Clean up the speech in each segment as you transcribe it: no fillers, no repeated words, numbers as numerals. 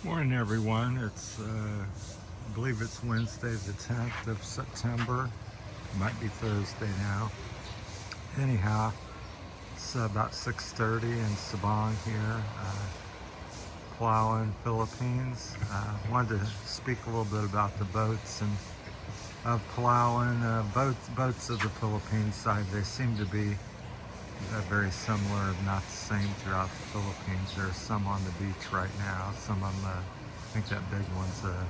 Morning, everyone. I believe it's Wednesday, the 10th of September. It might be Thursday now. Anyhow, it's about 6:30 in Sabang here, Palawan, Philippines. Wanted to speak a little bit about the boats and of Palawan. Boats of the Philippines side, they seem to be very similar, if not the same, throughout the Philippines. There's some on the beach right now. Some on the, I think that big one's a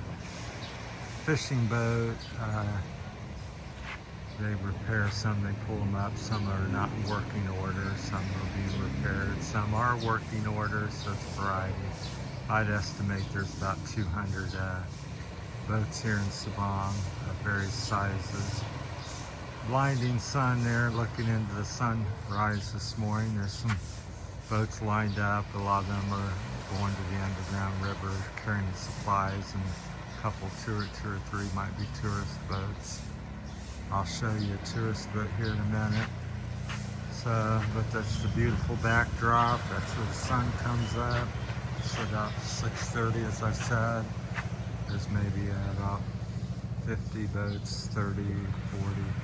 fishing boat. They repair some, they pull them up. Some are not in working order. Some are being repaired. Some are working order, so it's a variety. I'd estimate there's about 200 boats here in Sabang of various sizes. Blinding sun there, looking into the sunrise this morning. There's some boats lined up. A lot of them are going to the underground river carrying supplies, and a couple, two or three might be tourist boats. I'll show you a tourist boat here in a minute. So, but that's the beautiful backdrop. That's where the sun comes up. It's about 6:30, as I said. There's maybe about 50 boats, 30, 40,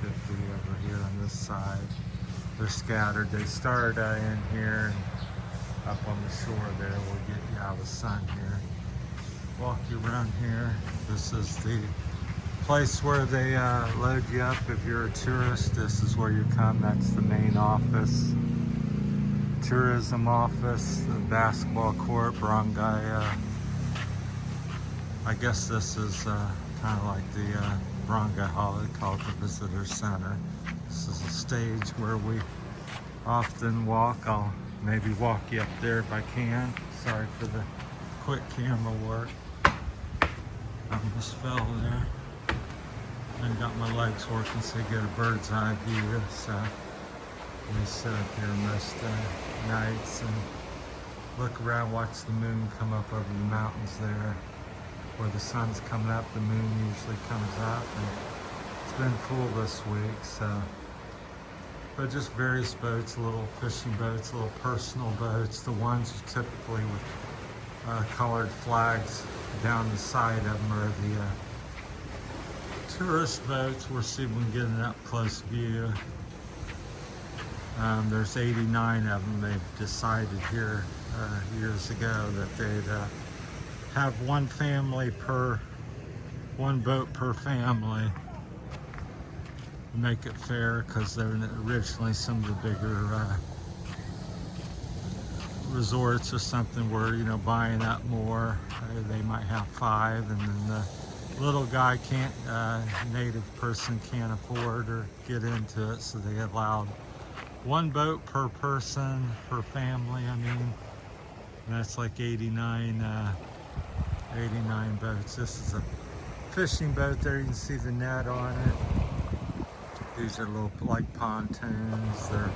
50 over here on this side. They're scattered. They start in here and up on the shore there. We'll get you out of the sun here. Walk you around here. This is the place where they load you up if you're a tourist. This is where you come. That's the main office. Tourism office, the basketball court, barangay. I guess this is kind of like the barangay hall. They call it the visitor center. This is a stage where we often walk. I'll maybe walk you up there if I can. Sorry for the quick camera work. I almost fell there. And got my legs working so you get a bird's eye view. So we sit up here most nights and look around, watch the moon come up over the mountains there. Where the sun's coming up, the moon usually comes up, and it's been cool this week. So, but just various boats, little fishing boats, little personal boats. The ones typically with colored flags down the side of them are the tourist boats. We'll see if we can get an up close view. There's 89 of them. They've decided here years ago that they'd have one boat per family. Make it fair, because they're originally some of the bigger resorts or something where, buying up more. They might have 5, and then the little guy native person can't afford or get into it, so they allowed one boat per person, per family. And that's like 89 boats. This is a fishing boat there. You can see the net on it. These are little like pontoons. They're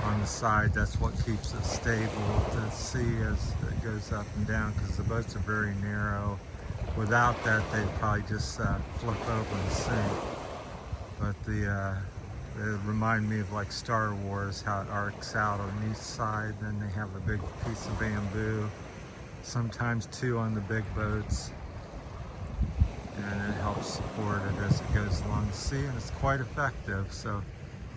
on the side. That's what keeps it stable to sea as it goes up and down, because the boats are very narrow. Without that, they'd probably just flip over and sink. But they remind me of like Star Wars, how it arcs out on each side. Then they have a big piece of bamboo, sometimes 2 on the big boats, and it helps support it as it goes along the sea, and it's quite effective. So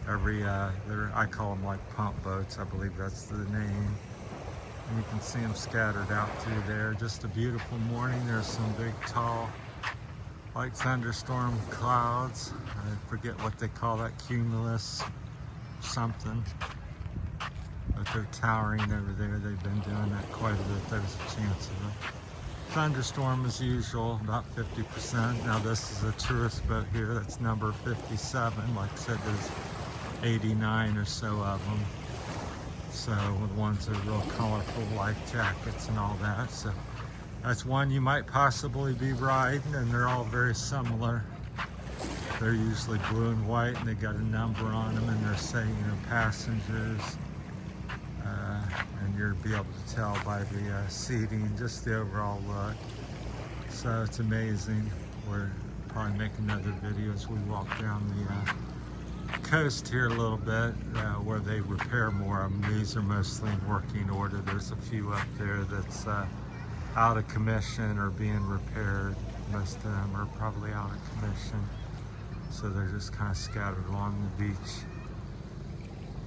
I call them like pump boats, I believe that's the name. And you can see them scattered out through there. Just a beautiful morning. There's some big tall like thunderstorm clouds. I forget what they call that, cumulus something. But they're towering over there. They've been doing that quite a bit. There's a chance of a thunderstorm as usual, about 50%. Now this is a tourist boat here. That's number 57. Like I said, there's 89 or so of them. So with ones that are real colorful, life jackets and all that. So that's one you might possibly be riding, and they're all very similar. They're usually blue and white, and they got a number on them, and they're saying, passengers. And you'll be able to tell by the seating, just the overall look. So it's amazing. We'll probably make another video as we walk down the coast here a little bit, where they repair more of them. These are mostly in working order. There's a few up there that's out of commission or being repaired. Most of them are probably out of commission, so they're just kind of scattered along the beach.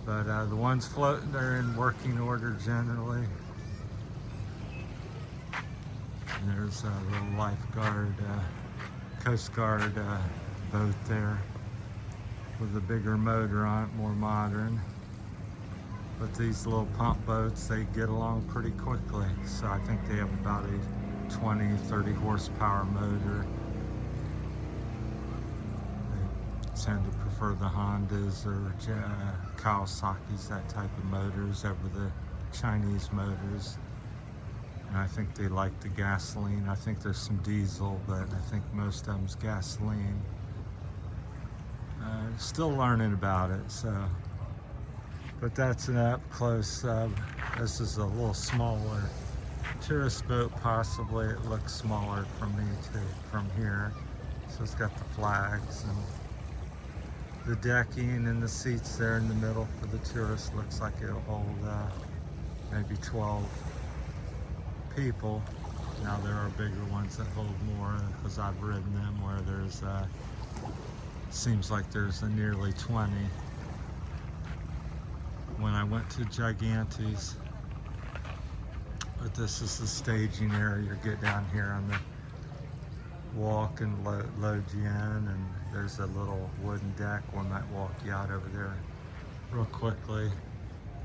But the ones floating, they're in working order generally. And there's a little lifeguard, Coast Guard boat there with a bigger motor on it, more modern. But these little pump boats, they get along pretty quickly. So I think they have about a 20, 30 horsepower motor. They tend to prefer the Hondas or Kawasaki's, that type of motors, over the Chinese motors. And I think they like the gasoline. I think there's some diesel, but I think most of them's gasoline. Still learning about it, so. But that's an up close. This is a little smaller tourist boat, possibly. It looks smaller from me too, from here. So it's got the flags and the decking and the seats there in the middle for the tourists. Looks like it'll hold maybe 12 people. Now there are bigger ones that hold more, because I've ridden them where there's seems like there's a nearly 20. When I went to Gigantes, but this is the staging area. You get down here on the walk and load you in, and there's a little wooden deck. One might walk you out over there real quickly.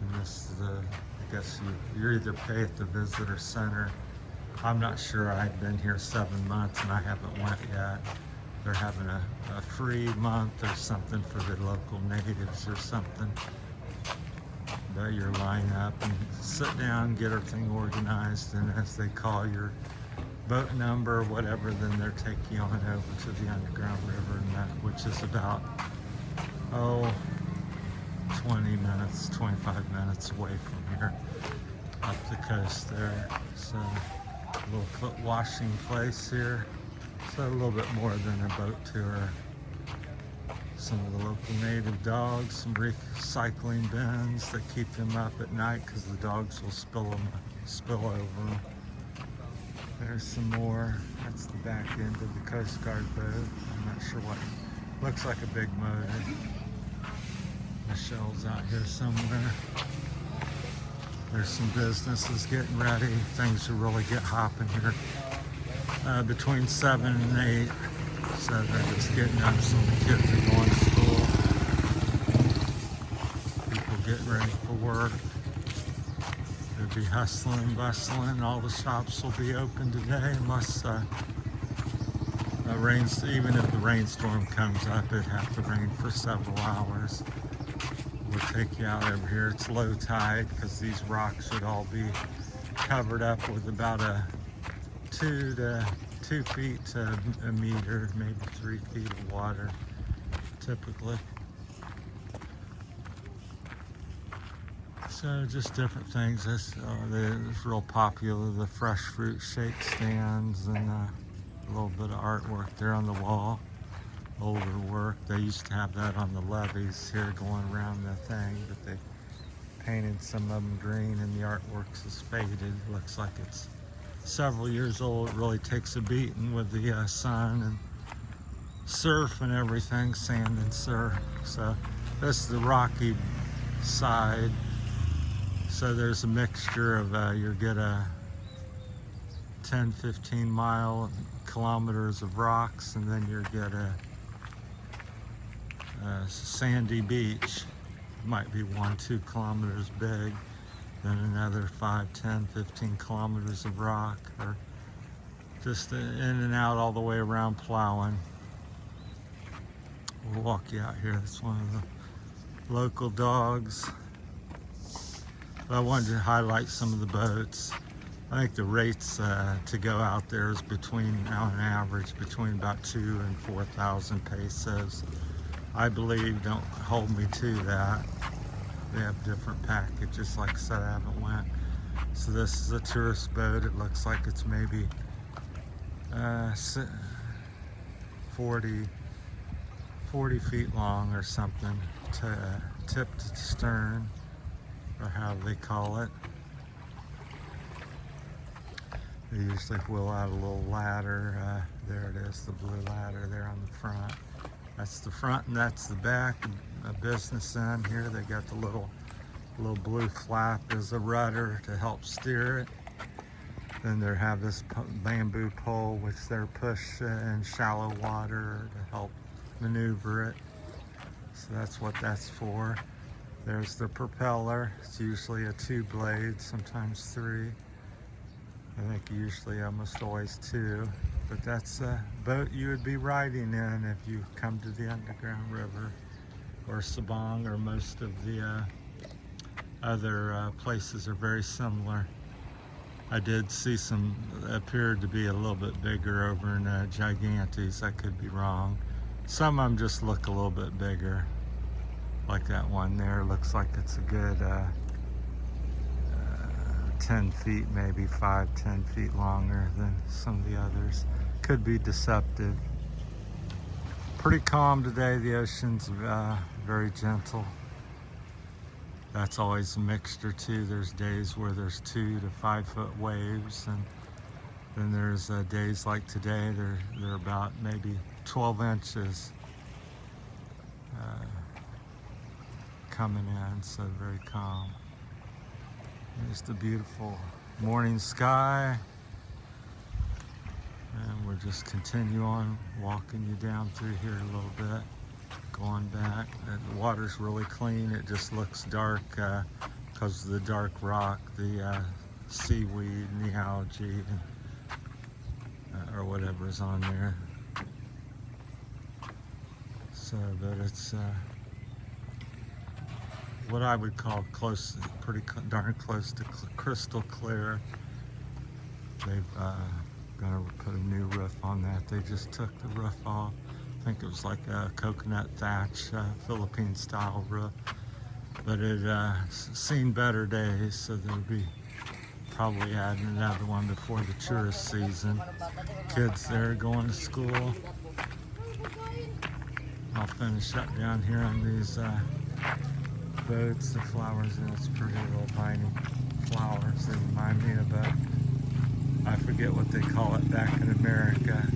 And this is the, I guess you either pay at the visitor center. I'm not sure. I've been here 7 months and I haven't went yet. They're having a free month or something for the local natives or something. But you line up and sit down, get everything organized, and as they call your boat number or whatever, then they're taking you on over to the underground river, and that, which is about 20 minutes, 25 minutes away from here, up the coast there. So a little foot washing place here. So a little bit more than a boat tour. Some of the local native dogs, some recycling bins that keep them up at night because the dogs will spill over them. There's some more. That's the back end of the Coast Guard boat. I'm not sure what. Looks like a big motor. Michelle's out here somewhere. There's some businesses getting ready. Things will really get hopping here between 7 and 8. So they're just getting up. Some of the kids are going to school. People getting ready for work. They'll be hustling, bustling. All the shops will be open today unless rains. Even if the rainstorm comes up, it'd have to rain for several hours. We'll take you out over here. It's low tide because these rocks should all be covered up with about a 2 feet to a meter, maybe 3 feet of water, typically. So just different things. It's real popular, the fresh fruit shake stands, and a little bit of artwork there on the wall. Older work. They used to have that on the levees here going around the thing, but they painted some of them green and the artwork is faded. Looks like it's several years old. It really takes a beating with the sun and surf and everything, sand and surf. So this is the rocky side. So there's a mixture of, you get a 10-15 kilometers of rocks, and then you get a sandy beach. Might be 1-2 kilometers big. Then another 5, 10, 15 kilometers of rock, or just in and out all the way around Palawan. We'll walk you out here. That's one of the local dogs. But I wanted to highlight some of the boats. I think the rates to go out there is between, on average, between about 2,000 and 4,000 pesos. I believe, don't hold me to that. They have different packages. Like I said, I haven't went. So this is a tourist boat. It looks like it's maybe 40 feet long or something, tip to stern, or how they call it. They usually wheel out a little ladder. There it is, the blue ladder there on the front. That's the front and that's the back. A business end here. They got the little blue flap as a rudder to help steer it. Then they have this bamboo pole which they're push in shallow water to help maneuver it. So that's what that's for. There's the propeller. It's usually a 2 blade, sometimes 3. I think usually almost always 2. But that's a boat you would be riding in if you come to the underground river or Sabang, or most of the other places are very similar. I did see some that appeared to be a little bit bigger over in Gigantes. I could be wrong. Some of them just look a little bit bigger. Like that one there, looks like it's a good 10 feet, maybe 5-10 feet longer than some of the others. Could be deceptive. Pretty calm today. The ocean's very gentle. That's always a mixture too. There's days where there's 2 to 5 foot waves, and then there's days like today. They're about maybe 12 inches coming in, so very calm. There's the beautiful morning sky, and we'll just continue on walking you down through here a little bit, going back. The water's really clean. It just looks dark because of the dark rock, the seaweed and the algae, and, or whatever's on there. So, but it's what I would call close, pretty darn close to crystal clear. They've gonna put a new roof on that. They just took the roof off. I think it was like a coconut thatch, Philippine style roof. But it seen better days, so they'll be probably adding another one before the tourist season. Kids there going to school. I'll finish up down here on these boats, the flowers, and it's pretty little tiny flowers. They remind me of I forget what they call it back in America.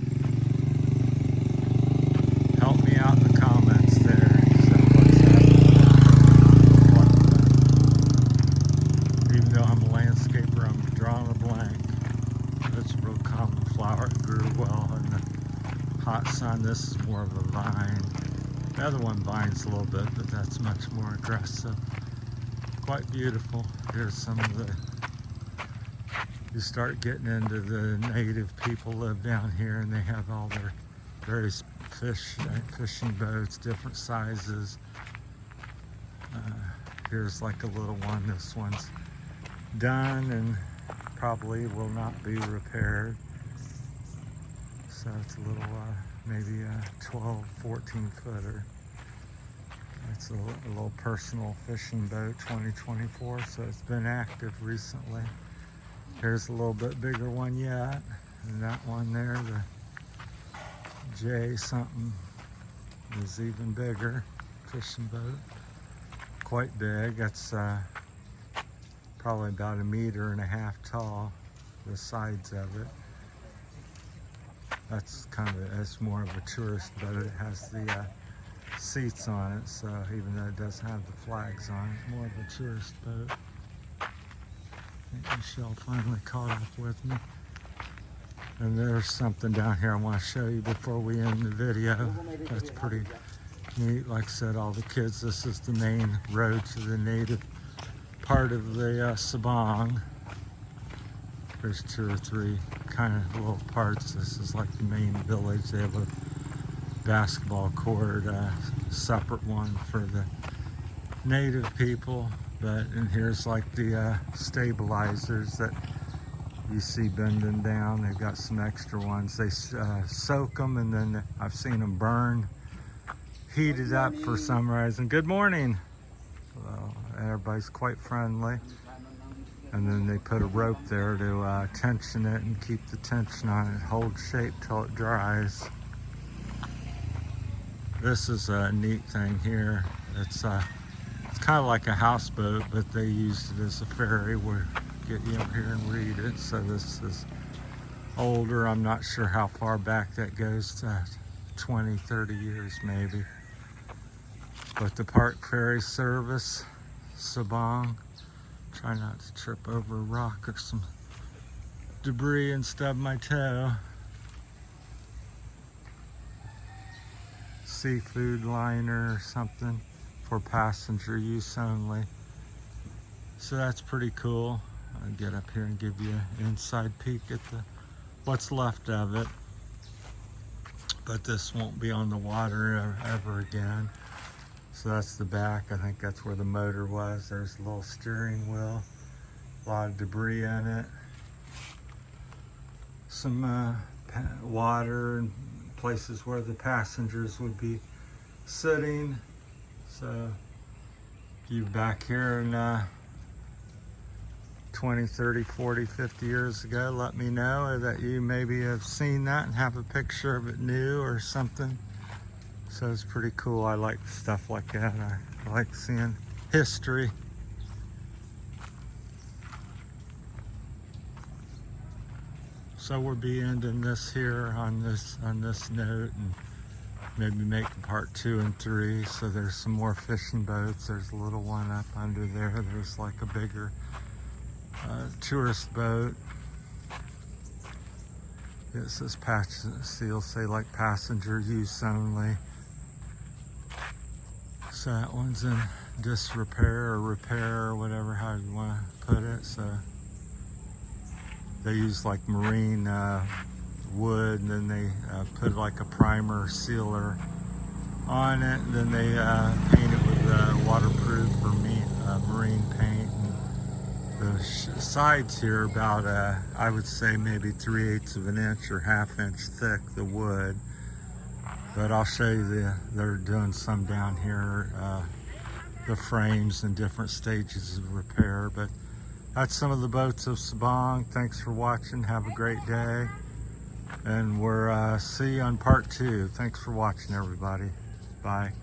Help me out in the comments there. So what's that? Even though I'm a landscaper, I'm drawing a blank. It's a real common flower. It grew well in the hot sun. This is more of a vine. The other one vines a little bit, but that's much more aggressive. Quite beautiful. Here's some of the, you start getting into the native people live down here, and they have all their various fishing boats, different sizes. Here's like a little one. This one's done and probably will not be repaired. So it's a little, maybe a 12, 14 footer. It's a little personal fishing boat, 2024, so it's been active recently. Here's a little bit bigger one yet, and that one there, the J something, is even bigger, fishing boat. Quite big. That's probably about 1.5 meters tall, the sides of it. That's kind of, it's more of a tourist boat. It has the seats on it, so even though it doesn't have the flags on it, more of a tourist boat. I think Michelle finally caught up with me. And there's something down here I want to show you before we end the video. That's pretty neat. Like I said, all the kids, this is the main road to the native part of the Sabang. There's 2 or 3 kind of little parts. This is like the main village. They have a basketball court, separate one for the native people. But, and here's like the stabilizers that you see bending down. They've got some extra ones. They soak them, and then I've seen them burn, heated up for some reason. Good morning. Well, everybody's quite friendly. And then they put a rope there to tension it and keep the tension on it, hold shape till it dries. This is a neat thing here. It's kind of like a houseboat, but they used it as a ferry. We'll get you up here and read it. So this is older. I'm not sure how far back that goes, to 20, 30 years maybe. But the Park Ferry Service, Sabang. Try not to trip over a rock or some debris and stub my toe. Seafood liner or something for passenger use only. So that's pretty cool. I'll get up here and give you an inside peek at what's left of it. But this won't be on the water ever again. So that's the back. I think that's where the motor was. There's a little steering wheel. A lot of debris in it. Some water and places where the passengers would be sitting. So you back here in 20, 30, 40, 50 years ago, let me know that you maybe have seen that and have a picture of it new or something. So it's pretty cool. I like stuff like that. I like seeing history. So we'll be ending this here on this note, and maybe make part 2 and 3. So there's some more fishing boats. There's a little one up under there. There's like a bigger tourist boat. It says it'll say like passenger use only. So that one's in disrepair or repair or whatever, how you want to put it. So they use like marine wood, and then they put like a primer sealer on it, and then they paint it with waterproof or marine paint. And the sides here about I would say maybe 3/8 of an inch or 1/2 inch thick, the wood. But I'll show you they're doing some down here, the frames in different stages of repair. But that's some of the boats of Sabang. Thanks for watching. Have a great day. And we'll see you on part 2. Thanks for watching, everybody. Bye.